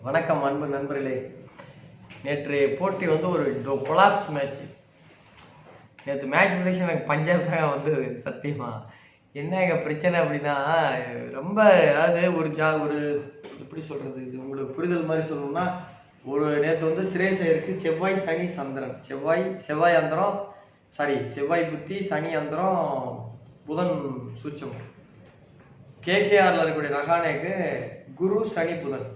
வணக்கம் அன்பு நண்பர்களே. நேற்று போட்டி வந்து ஒரு கொலாப்ஸ் மேட்ச். நேற்று மேட்ச் முடிச்சு எனக்கு பஞ்சாப் தான் வந்து சத்தியமா என்ன எங்கள் பிரச்சனை அப்படின்னா, ரொம்ப அதாவது ஒரு எப்படி சொல்கிறது, இது உங்களுக்கு புரிதல் மாதிரி சொல்லணும்னா, ஒரு நேற்று வந்து சிரேஸ் இருக்கு செவ்வாய் சனி சந்திரன், செவ்வாய் அந்தரம் செவ்வாய் புத்தி சனி அந்தரம் புதன் சூட்சம். கேகேஆரில் இருக்கக்கூடிய ரஹானேக்கு குரு சனி புதன்.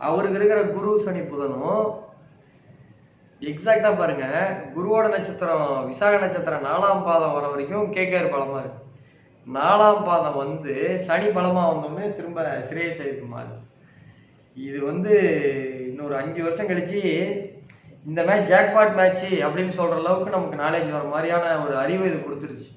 அவருக்கு இருக்கிற குரு சனி புதனும் எக்ஸாக்டா பாருங்க, குருவோட நட்சத்திரம் விசாக நட்சத்திரம் 4ஆம் பாதம் வர வரைக்கும் கேகேஆர் பலமா இருக்கு. 4ஆம் பாதம் வந்து சனி பலமா வந்தோடனே திரும்ப சிரேஸ் இருக்குமா. இது வந்து இன்னொரு 5 வருஷம் கழிச்சு இந்த மேட்ச் ஜாக்பாட் மேட்ச் அப்படின்னு சொல்ற அளவுக்கு நமக்கு நாலேஜ் வர மாதிரியான ஒரு அறிவு இது கொடுத்துருச்சு.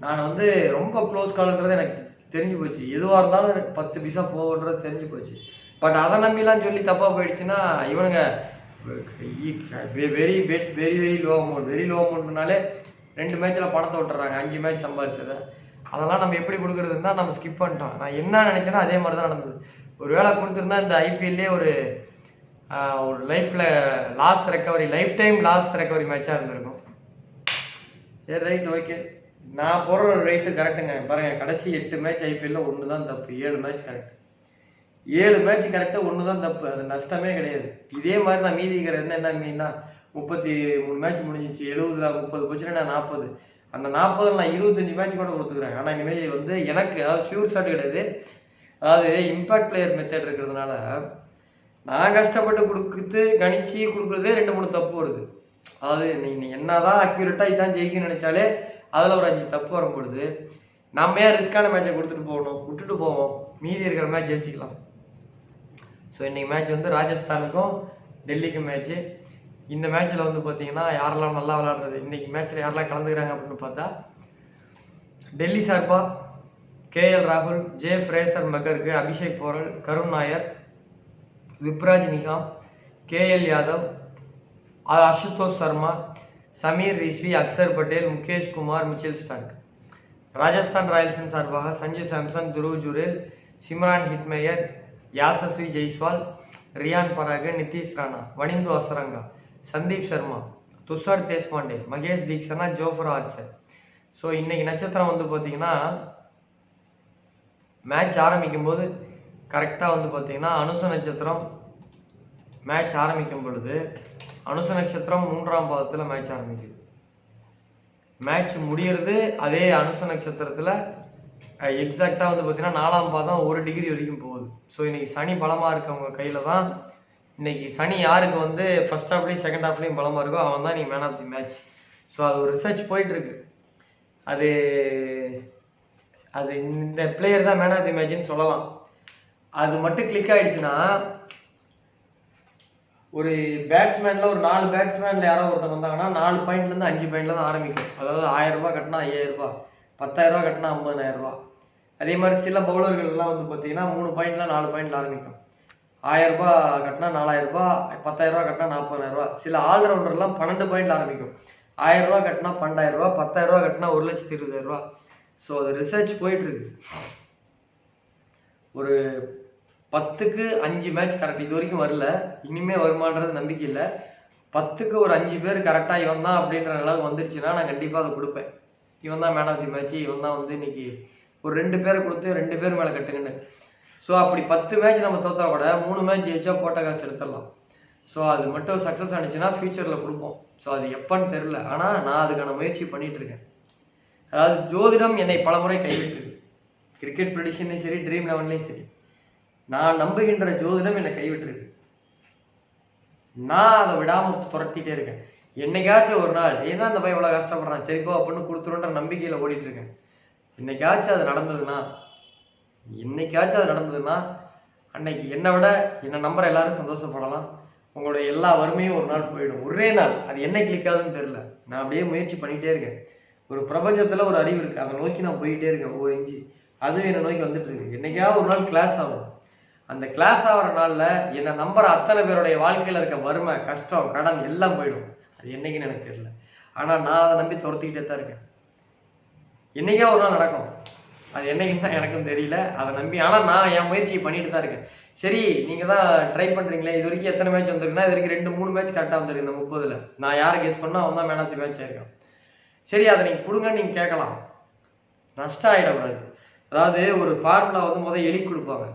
நான் வந்து ரொம்ப க்ளோஸ் கால்ன்றது எனக்கு தெரிஞ்சு போச்சு. எதுவாக இருந்தாலும் 10 பைசா போகுன்றது தெரிஞ்சு போச்சு. பட் அதை நம்பிலாம் சொல்லி தப்பாக போயிடுச்சுன்னா இவனுங்க வெரி வெரி லோ அமௌண்ட்னாலே 2 மேட்ச்சில் பணத்தை விட்டுறாங்க. 5 மேட்ச் சம்பாதிச்சதை அதெல்லாம் நம்ம எப்படி கொடுக்குறதுன்னா நம்ம ஸ்கிப் பண்ணிட்டோம். நான் என்ன நினச்சேன்னா அதே மாதிரி தான் நடந்தது. ஒரு வேளை கொடுத்துருந்தா இந்த ஐபிஎல்லே ஒரு லைஃப்பில் லைஃப் டைம் லாஸ் ரெக்கவரி மேட்சாக இருந்திருக்கும். சரி, ரைட், ஓகே. நான் போடுற ரைட்டு கரெக்டுங்க. பாருங்கள், கடைசி 8 மேட்ச் ஐபிஎல்ல 1 தான் தப்பு, 7 மேட்ச் கரெக்ட். 7 மேட்ச் கரெக்டாக 1 தான் தப்பு. அது நஷ்டமே கிடையாது. இதே மாதிரி நான் மீதி இருக்கிற என்ன மீன்னா 33 மேட்ச் முடிஞ்சிச்சு, 70ல் 30 போச்சுன்னா 40. அந்த 40ல் நான் 25 மேட்ச் கூட கொடுத்துக்கிறேன். ஆனால் இனிமேல் வந்து எனக்கு அதாவது ஷூர் ஷாட் கிடையாது. அதாவது இம்பாக்ட் பிளேயர் மெத்தட் இருக்கிறதுனால நான் கஷ்டப்பட்டு கணிச்சு கொடுக்குறதே 2-3 தப்பு வருது. அதாவது நீ என்னதான் அக்யூரேட்டாக இதான் ஜெயிக்கணும்னு நினைச்சாலே அதில் ஒரு 5 தப்பு வரும்பொழுது நம்ம ஏன் ரிஸ்கான மேட்சை விட்டுட்டு போவோம். மீதி இருக்கிற மேட்ச் ஜெயிச்சிக்கலாம். ஸோ இன்றைக்கி மேட்ச் வந்து ராஜஸ்தானுக்கும் டெல்லிக்கும் மேட்ச்சு. இந்த மேட்ச்சில் வந்து பார்த்தீங்கன்னா யாரெல்லாம் நல்லா விளையாடுறது, இன்றைக்கி மேட்ச்சில் யாரெல்லாம் கலந்துக்கிறாங்க அப்படின்னு பார்த்தா, டெல்லி சார்பாக கேஎல் ராகுல், J Fraser McGurk, Abhishek Porel, Karun Nair, Vipraj Nigam, KL Yadav, Ashutosh Sharma, Sameer Rizvi, Axar Patel, Mukesh Kumar, Mitchell Starc. Rajasthan ராயல்ஸின் சார்பாக Sanju Samson, Dhruv Jurel, Shimron Hetmyer, Yashasvi Jaiswal, Riyan Parag, Nitish Rana, Wanindu Hasaranga, Sandeep Sharma, Tushar Deshpande, Maheesh Theekshana, Jofra Archer. So இன்னைக்கு நட்சத்திரம் வந்து பார்த்தீங்கன்னா மேட்ச் ஆரம்பிக்கும் போது கரெக்டாக வந்து பார்த்தீங்கன்னா அனுச நட்சத்திரம் மேட்ச் ஆரம்பிக்கும் பொழுது அனுச நட்சத்திரம் 3ஆம் பாதத்தில் மேட்ச் ஆரம்பிக்குது. மேட்ச் முடியறது அதே அனுச நட்சத்திரத்தில் எக்ஸாக்டாக வந்து பார்த்தீங்கன்னா 4ஆம் பாதம் 1 டிகிரி வரைக்கும் போகுது. ஸோ இன்னைக்கு சனி பலமாக இருக்கவங்க கையில் தான். இன்னைக்கு சனி யாருக்கு வந்து ஃபர்ஸ்ட் ஹாஃப்லேயும் செகண்ட் ஹாஃப்லேயும் பலமாக இருக்கோ அவன் தான் இன்னைக்கு man of the match. So அது ஒரு ரிசர்ச் போயிட்டுருக்கு. அது இந்த பிளேயர் தான் மேன் ஆஃப் தி மேட்ச்னு சொல்லலாம். அது மட்டும் கிளிக் ஆகிடுச்சுன்னா ஒரு பேட்ஸ்மேனில் ஒரு 4 பேட்ஸ்மேனில் யாரோ ஒருத்தர் வந்தாங்கன்னா 4 பாயிண்ட்லேருந்து 5 பாயிண்ட்ல தான் ஆரம்பிக்கும். அதாவது 1000 ரூபாய் கட்டினா 5000 ரூபாய், 10000 ரூபாய் கட்டினா 50000 ரூபாய். அதே மாதிரி சில பவுலர்கள்லாம் வந்து பார்த்தீங்கன்னா 3 பாயிண்ட்ல 4 பாயிண்ட்ல ஆரம்பிக்கும். 1000 ரூபாய் கட்டினா 4000 ரூபாய், 10000 ரூபாய் கட்டினா 40000 ரூபாய். சில ஆல்ரவுண்டர்லாம் 12 பாயிண்ட்ல ஆரம்பிக்கும். 1000 ரூபாய் கட்டினா 12000 ரூபாய், 10000 ரூபாய் கட்டினா 1,20,000 ரூபாய். ஸோ அது ரிசர்ச் போயிட்டு இருக்கு. ஒரு 10க்கு 5 மேட்ச் கரெக்ட் இது வரைக்கும் வரல, இனிமே வருமானது நம்பிக்கை இல்லை. 10க்கு ஒரு 5 பேர் கரெக்டாக இவன் தான் அப்படின்ற அளவுக்கு வந்துருச்சுன்னா நான் கண்டிப்பாக அதை கொடுப்பேன். இவன் தான் மேன் ஆஃப் தி மேட்ச், இவன் தான் வந்து இன்னைக்கு ஒரு 2 பேரை கொடுத்து 2 பேர் மேலே கட்டுங்கன்னு. ஸோ அப்படி 10 மேட்ச் நம்ம தோத்தா கூட 3 மேட்ச் ஜெயிச்சா போட்ட காசு எடுத்துடலாம். ஸோ அது மட்டும் சக்ஸஸ் ஆனிச்சுன்னா ஃபியூச்சரில் கொடுப்போம். ஸோ அது எப்போன்னு தெரில, ஆனால் நான் அதுக்கான முயற்சி பண்ணிட்டு இருக்கேன். அதாவது ஜோதிடம் என்னை பலமுறை கைவிட்டுருக்கு. கிரிக்கெட் ப்ரெடிக்ஷன்லையும் சரி, ட்ரீம் 11லையும் சரி, நான் நம்புகின்ற ஜோதிடம் என்னை கைவிட்டுருக்கு. நான் அதை விடாமல் துரத்திட்டே இருக்கேன். என்னைக்காச்சும் ஒரு நாள் ஏன்னா அந்த பையன் இவ்வளோ கஷ்டப்படுறான், சரிப்போ அப்படின்னு கொடுத்துருன்ற நம்பிக்கையில் ஓடிட்டு இருக்கேன். என்னைக்காச்சும் அது நடந்ததுன்னா அன்னைக்கு என்னை விட என்னை நம்புற எல்லாரும் சந்தோஷப்படலாம். உங்களுடைய எல்லா வறுமையும் ஒரு நாள் போயிடும், ஒரே நாள். அது என்ன கிளிக் ஆகுதுன்னு தெரியல. நான் அப்படியே முயற்சி பண்ணிகிட்டே இருக்கேன். ஒரு பிரபஞ்சத்தில் ஒரு அறிவு இருக்குது, அதை நோக்கி நான் போயிட்டே இருக்கேன். ஒவ்வொரு இன்ச்சு அதுவும் என்னை நோக்கி வந்துட்டு இருக்கு. என்னைக்காவது ஒரு நாள் கிளாஸ் ஆகும். அந்த கிளாஸ் ஆகிற நாளில் என்னை நம்புற அத்தனை பேருடைய வாழ்க்கையில் இருக்க வறுமை, கஷ்டம், கடன் எல்லாம் போயிடும். அது என்னைக்குன்னு எனக்கு தெரியல. ஆனால் நான் அதை நம்பி துரத்திக்கிட்டே தான் இருக்கேன். என்னைக்கா ஒரு நாள் நடக்கும். அது என்னைக்குன்னு தான் எனக்கும் தெரியல. அதை நம்பி ஆனால் நான் என் முயற்சி பண்ணிட்டு தான் இருக்கேன். சரி நீங்கள் தான் ட்ரை பண்ணுறீங்களே, இது வரைக்கும் எத்தனை மேட்ச் வந்திருக்குன்னா இது வரைக்கும் 2-3 மேட்ச் கரெக்டாக வந்திருக்கு இந்த 30ல். நான் யாரை கெஸ் பண்ணால் அவன் தான் மேன் ஆஃப் தி மேட்ச் ஆயிருக்கான். சரி அதை நீங்கள் கொடுங்கன்னு நீங்கள் கேட்கலாம், நஷ்டம் ஆகிடக்கூடாது. அதாவது ஒரு ஃபார்முலா வந்து முதல் எலி கொடுப்பாங்க,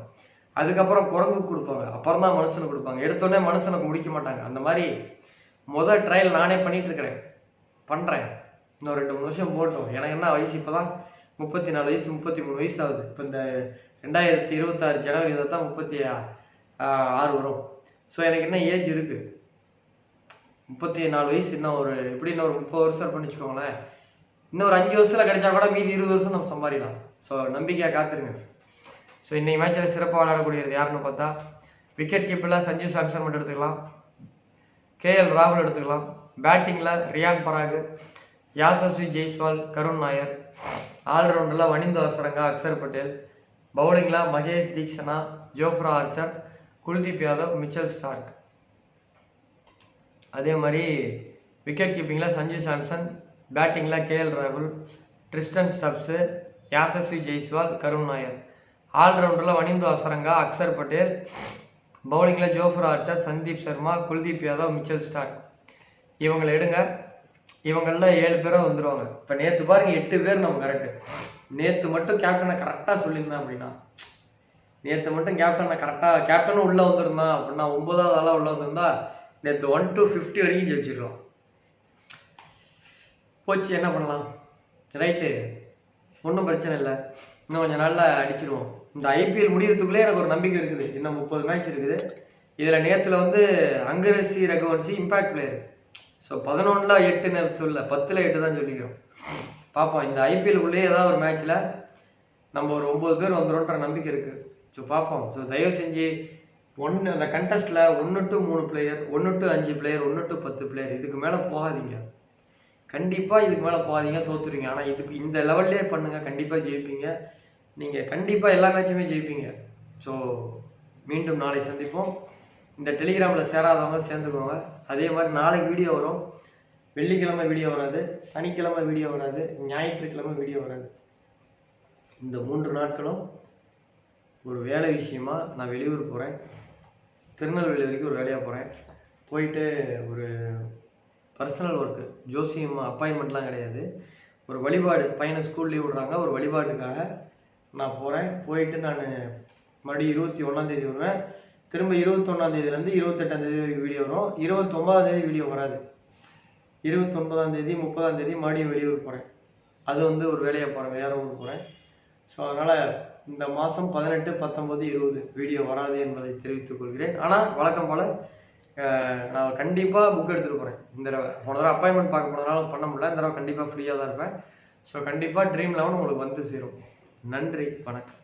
அதுக்கப்புறம் குரங்கு கொடுப்பாங்க, அப்புறம் தான் மனுஷனுக்கு கொடுப்பாங்க. எடுத்தோடனே மனுஷனுக்கு முடிக்க மாட்டாங்க. அந்த மாதிரி முதல் ட்ரையல் நானே பண்ணிட்டு இருக்கிறேன், பண்ணுறேன். இன்னும் 2-3 வருஷம் போட்டோம். எனக்கு என்ன வயசு இப்போ தான் 34 வயசு, 33 வயசு ஆகுது. இப்போ இந்த 2026 ஜனவரி தான் 36 வரும். ஸோ எனக்கு என்ன ஏஜ் இருக்குது, 34 வயசு. இன்னும் ஒரு எப்படி இன்னும் ஒரு 30 வருஷம் பண்ணி வச்சுக்கோங்களேன். இன்னும் ஒரு 5 வருஷத்தில் கிடைச்சா கூட மீதி 20 வருஷம் நம்ம சம்பாதிக்கலாம். ஸோ நம்பிக்கையாக காத்துருங்க. ஸோ இன்றைக்கி மேட்சில் சிறப்பாக விளையாடக்கூடியது யாருன்னு பார்த்தா, விக்கெட் கீப்பரில் சஞ்சு சாம்சன் மட்டும் எடுத்துக்கலாம், கேஎல் ராகுல் எடுத்துக்கலாம், பேட்டிங்கில் ரியான் பராக், யாசஸ்வி ஜெய்ஸ்வால், கருண் நாயர், ஆல்ரவுண்டரில் வனிந்து அசரங்கா, அக்சர் பட்டேல், பவுலிங்கில் Maheesh Theekshana, Jofra Archer, Kuldeep Yadav, Mitchell Starc. அதே மாதிரி விக்கெட் கீப்பிங்கில் சஞ்சு சாம்சன், பேட்டிங்கில் கேஎல் ராகுல், ட்ரிஸ்டன் ஸ்டப்ஸு, யாசஸ்வி ஜெய்ஸ்வால், கருண் நாயர். ஆல்ரவுண்டரில் வனிந்து அசரங்கா, அக்சர் பட்டேல், பவுலிங்கில் Jofra Archer, Sandeep Sharma, Kuldeep Yadav, Mitchell Starc. இவங்களை எடுங்க. இவங்களில் 7 பேராக வந்துடுவாங்க. இப்போ நேற்று பாருங்க 8 பேர் நம்ம கரெக்டு. நேற்று மட்டும் கேப்டனை கரெக்டாக சொல்லியிருந்தேன் அப்படின்னா, நேற்று மட்டும் கேப்டனை கரெக்டாக கேப்டனும் உள்ளே வந்திருந்தான் அப்படின்னா 9வது ஆளாக உள்ளே வந்திருந்தா நேற்று 1 to 50 வரைக்கும் ஜெயிச்சிடலாம். போச்சு, என்ன பண்ணலாம்? ரைட்டு, ஒன்றும் பிரச்சனை இல்லை, இன்னும் கொஞ்சம் நாளில் அடிச்சிடுவோம். இந்த ஐபிஎல் முடிகிறதுக்குள்ளே எனக்கு ஒரு நம்பிக்கை இருக்குது. இன்னும் 30 மேட்ச் இருக்குது. இதில் நேற்றுல வந்து அங்கரசி ரகுவன்சி இம்பேக்ட் பிளேயர். ஸோ 11ல் 8ன்னு சொல்ல, 10ல் 8 தான் சொல்லிக்கிறோம். பார்ப்போம், இந்த ஐபிஎல்குள்ளேயே ஏதாவது ஒரு மேட்ச்சில் நம்ம ஒரு 9 பேர் வந்துடும்ன்ற நம்பிக்கை இருக்குது. ஸோ பார்ப்போம். ஸோ தயவு செஞ்சு அந்த கண்டெஸ்ட்டில் 1 to 3 player, 1 to 5 player, 1 to 10 player, இதுக்கு மேலே போகாதீங்க. கண்டிப்பாக இதுக்கு மேலே போகாதீங்க, தோற்றுருவீங்க. ஆனால் இதுக்கு இந்த லெவல்லே பண்ணுங்கள், கண்டிப்பாக ஜெயிப்பீங்க. நீங்கள் கண்டிப்பாக எல்லா மேட்சுமே ஜெயிப்பீங்க. ஸோ மீண்டும் நாளை சந்திப்போம். இந்த டெலிகிராமில் சேராதவங்க சேர்ந்துக்கோங்க. அதே மாதிரி நாளைக்கு வீடியோ வரும். வெள்ளிக்கிழமை வீடியோ வராது, சனிக்கிழமை வீடியோ வராது, ஞாயிற்றுக்கிழமை வீடியோ வராது. இந்த 3 நாட்களும் ஒரு வேலை விஷயமா நான் வெளியூர் போகிறேன். திருநெல்வேலி வரைக்கும் ஒரு வேலையாக போகிறேன். போயிட்டு ஒரு பர்சனல் ஒர்க்கு, ஜோசியம் அப்பாயின்மெண்ட்லாம் கிடையாது, ஒரு வழிபாடு. பையனை ஸ்கூல் லீவ் விடுறாங்க, ஒரு வழிபாட்டுக்காக நான் போகிறேன். போயிட்டு நான் மறுபடியும் 21ஆம் தேதி வருவேன். திரும்ப 21ஆம் தேதியிலேருந்து 28ஆம் தேதி வரைக்கும் வீடியோ வரும். 29ஆம் தேதி வீடியோ வராது. 29ஆம் தேதி 30ஆம் தேதி மறுபடியும் வெளியூர் போகிறேன். அது வந்து ஒரு வேலையாக போகிறேன், வேறு ஊருக்கு போகிறேன். ஸோ அதனால் இந்த மாதம் 18, 19, 20 வீடியோ வராது என்பதை தெரிவித்துக் கொள்கிறேன். ஆனால் வழக்கம் போல் நான் கண்டிப்பாக புக் எடுத்துகிட்டு போகிறேன். இந்த தடவை போன தடவை அப்பாயின்மெண்ட் பார்க்க போனதுனால பண்ண முடியல. இந்த தடவை கண்டிப்பாக ஃப்ரீயாக தான் இருப்பேன். ஸோ கண்டிப்பாக ட்ரீம் 11 உங்களுக்கு வந்து சேரும். நன்றி, வணக்கம்.